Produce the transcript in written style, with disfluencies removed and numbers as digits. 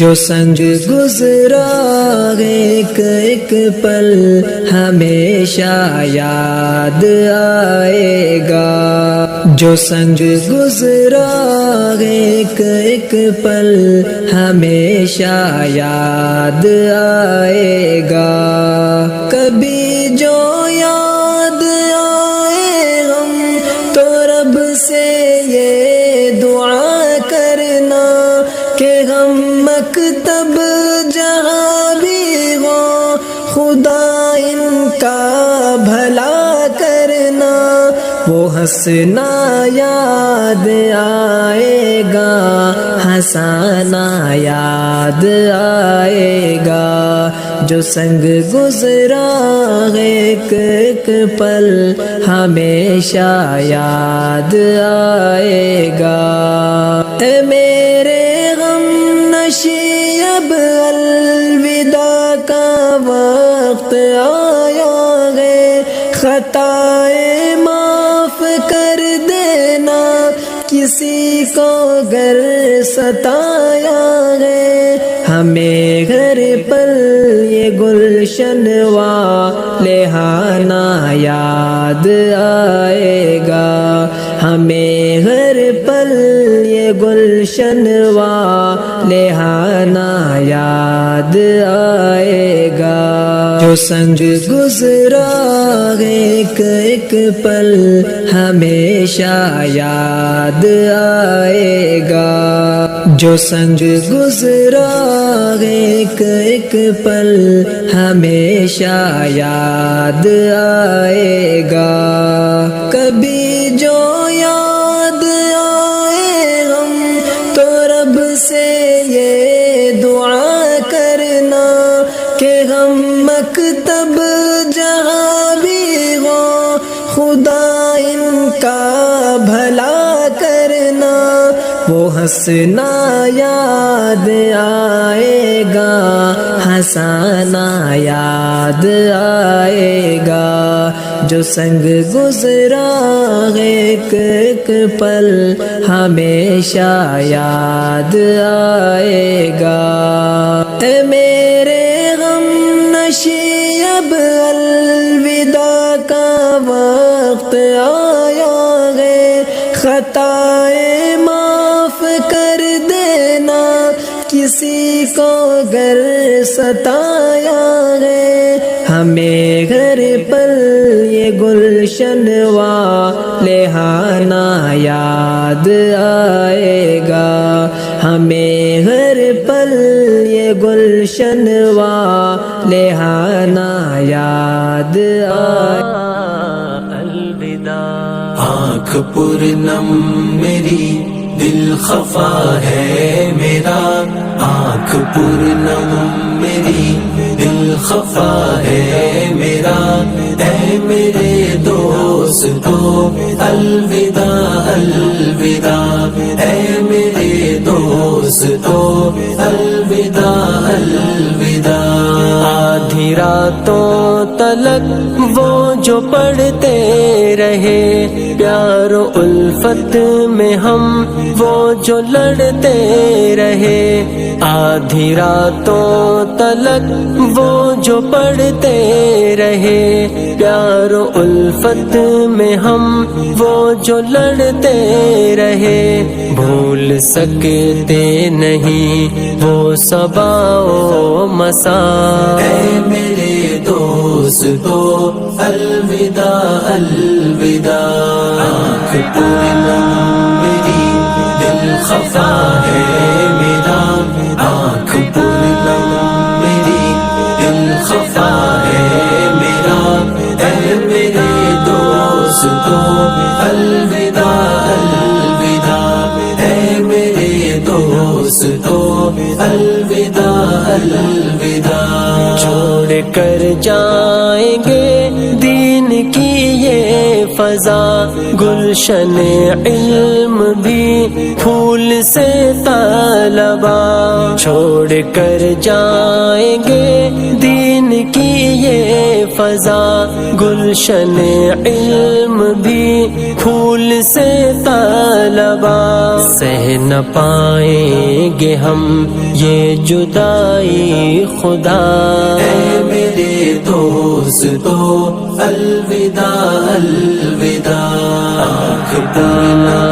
جو سنگ گزرا ایک ایک پل ہمیشہ یاد آئے گا، جو سنگ گزرا ایک ایک پل ہمیشہ یاد آئے گا، کبھی جو یاد آئے ہم تو رب سے یہ دعا کرنا کہ ہم مکتب جہاں بھی ہو خدا ان کا بھلا کرنا، وہ ہنسنا یاد آئے گا، ہنسانا یاد آئے گا، جو سنگ گزرا ایک ایک پل ہمیشہ یاد آئے گا۔ اے میرے غم نشی اب الوداع کا وقت آیا ہے، خطائیں معاف کر دینا کسی کو گر ستایا ہے، ہمیں گھر پر یہ گلشن والے آنا یاد آئے گا، ہمیں گھر پر یہ گلشن والے آنا یاد آئے گا، جو سنگ گزرا ایک ایک پل ہمیشہ یاد آئے گا، جو سنگ گزرا ایک ایک پل ہمیشہ یاد آئے گا، کبھی جو یاد آئے ہم تو رب سے یہ دعا کرنا کہ ہم مکتب جہاں بھی ہو خدا ان کا بھلا کرنا، وہ ہنسنا یاد آئے گا، ہنسانا یاد آئے گا، جو سنگ گزرا ایک ایک پل ہمیشہ یاد آئے گا۔ اے میرے غم نشی اب الوداع کا وقت آیا ہے، خطائیں معاف کر دینا کسی کو گر ستایا ہے، ہمیں گھر پر یہ گلشن والے آنا یاد آئے گا، ہمیں گھر پر یہ گلشن والے آنا یاد آئے گا۔ الوداع۔ آنکھ پرنم میری دل خفا ہے میرا، آنکھ پرنم میری دل خفا ہے میرا، اے میرے دوستو الوداع الوداع، اے میرے دوستو الوداع الوداع، آدھی راتوں تلک وہ جو پڑھتے رہے، پیار و الفت میں ہم وہ جو لڑتے رہے، آدھی راتوں تلک وہ جو پڑھتے رہے، پیار و الفت میں ہم وہ جو لڑتے رہے، بھول سکتے نہیں وہ صبح و مساء، اے میرے دوستو الوداع الوداع، آنکھ پرنم میری دل خفا ہے میرا، آنکھ پرنم میری دل خفا ہے میرا، اے میرے دوستو الوداع الوداع، اے میرے دوستو الوداع الوداع، چھوڑ کر جائیں گے دین دین کی یہ فضا گلشن علم بھی پھول سے طلبا چھوڑ کر جائیں گے دین کی یہ فضا گلشن علم بھی پھول سے طلبا سہ نہ پائیں گے ہم یہ جدائی خدا اے میرے دوستو الوداع الوداع آنکھ پر نہ